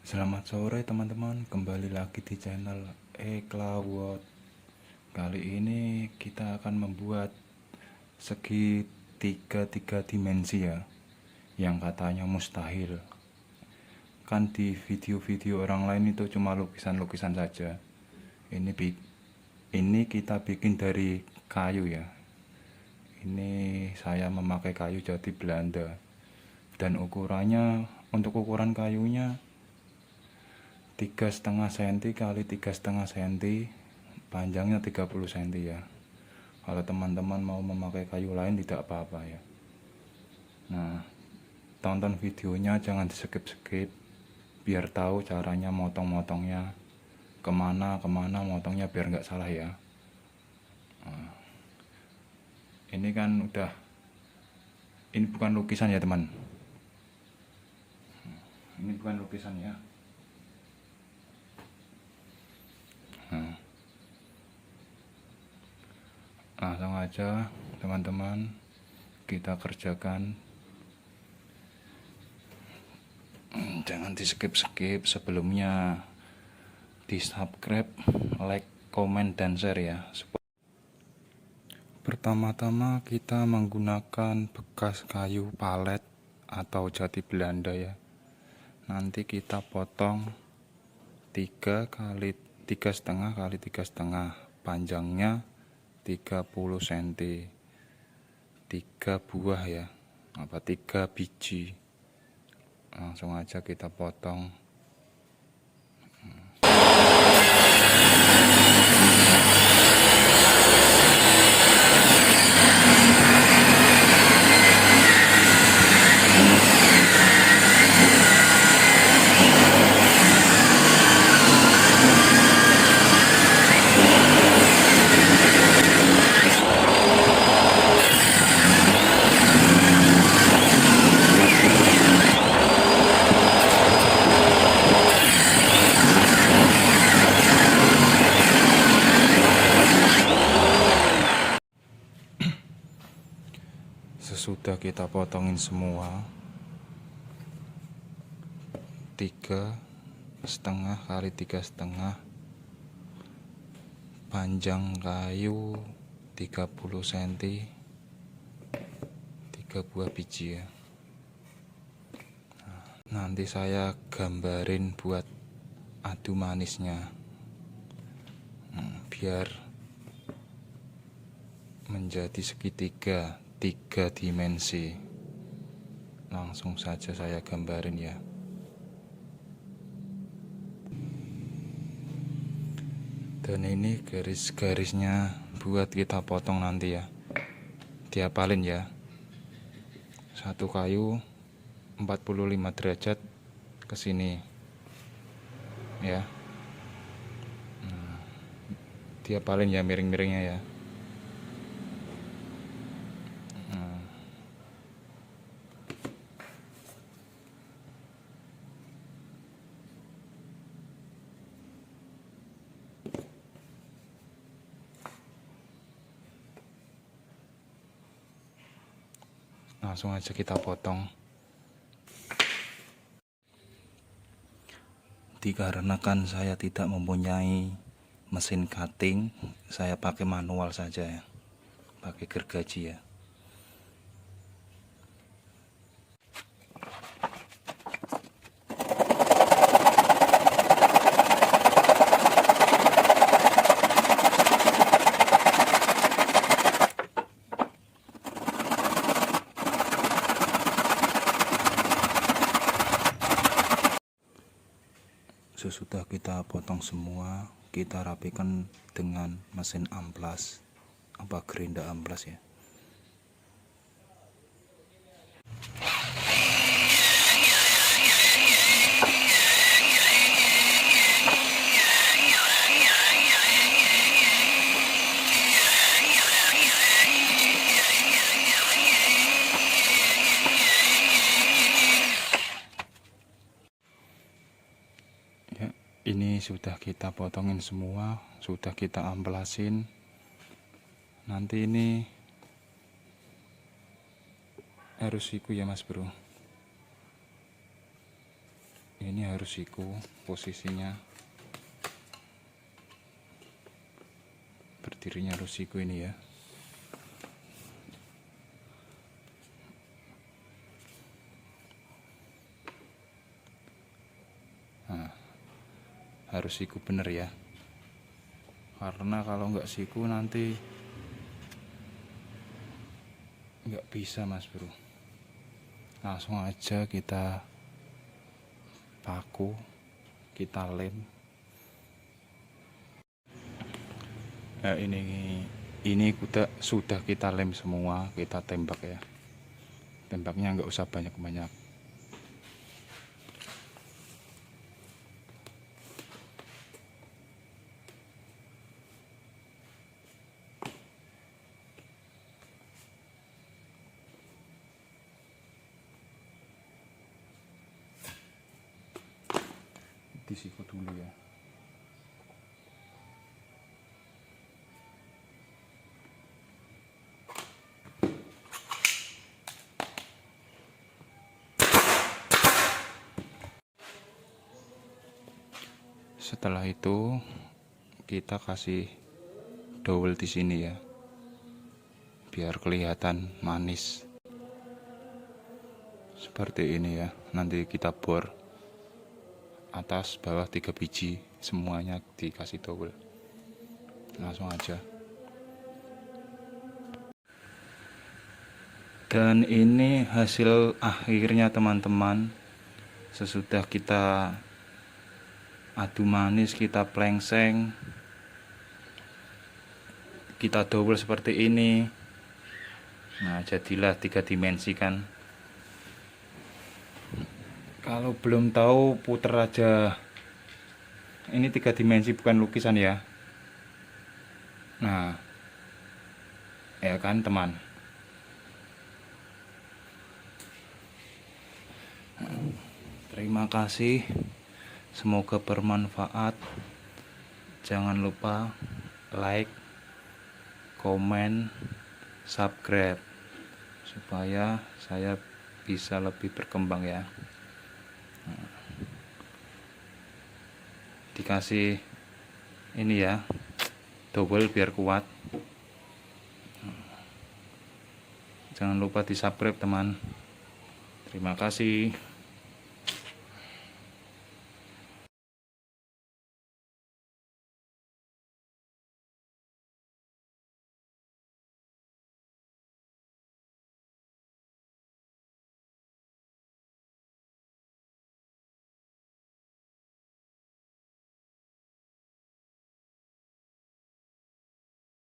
Selamat sore teman-teman, kembali lagi di channel Eklawot. Kali ini kita akan membuat segitiga dimensi ya, yang katanya mustahil. Kan di video-video orang lain itu cuma lukisan-lukisan saja. Ini kita bikin dari kayu ya. Ini saya memakai kayu jati Belanda. Dan untuk ukuran kayunya 3,5 cm kali 3,5 cm, panjangnya 30 cm ya. Kalau teman-teman mau memakai kayu lain tidak apa-apa ya. Nah, tonton videonya, jangan di skip biar tahu caranya motong-motongnya, kemana motongnya biar nggak salah ya. Nah, ini bukan lukisan ya teman, ini bukan lukisan ya. Langsung aja teman-teman, kita kerjakan. Jangan di skip sebelumnya, di subscribe, like, komen, dan share ya. Pertama-tama kita menggunakan bekas kayu palet atau jati Belanda ya. Nanti kita potong 3 kali 3,5 kali 3,5, panjangnya 30 cm, 3 buah ya, 3 biji. Langsung aja kita potong. Sesudah kita potongin semua, 3,5 kali 3,5, panjang kayu 30 cm, 3 buah biji ya. Nanti saya gambarin buat adu manisnya, biar menjadi segitiga 3 dimensi. Langsung saja saya gambarin ya. Dan ini garis-garisnya buat kita potong nanti ya, diapalin ya. Satu kayu 45 derajat ke sini ya. Diapalin ya, miring-miringnya ya. Langsung aja kita potong. Dikarenakan saya tidak mempunyai mesin cutting, saya pakai manual saja ya, pakai gergaji ya. Sesudah kita potong semua, kita rapikan dengan mesin amplas, gerinda amplas ya. Ini sudah kita potongin semua, sudah kita amplasin. Nanti ini harus siku ya mas bro Ini harus siku posisinya, berdirinya harus siku ini ya. Nah, harus siku bener ya, karena kalau nggak siku nanti nggak bisa mas bro. Langsung aja kita paku, kita lem. Nah, ini sudah kita lem semua, kita tembak ya. Tembaknya nggak usah banyak-banyak. Disiku dulu ya. Setelah itu kita kasih dowel di sini ya, biar kelihatan manis. Seperti ini ya. Nanti kita bor atas bawah 3 biji, semuanya dikasih dowel. Langsung aja. Dan ini hasil akhirnya teman-teman. Sesudah kita adu manis, kita plengseng, kita double seperti ini. Nah, jadilah 3 dimensi kan. Kalau belum tahu, puter aja. Ini 3 dimensi, bukan lukisan ya. Nah, ya kan teman. Terima kasih, semoga bermanfaat. Jangan lupa like, komen, subscribe, supaya saya bisa lebih berkembang ya. Dikasih ini ya, double biar kuat. Jangan lupa di subscribe teman. Terima kasih.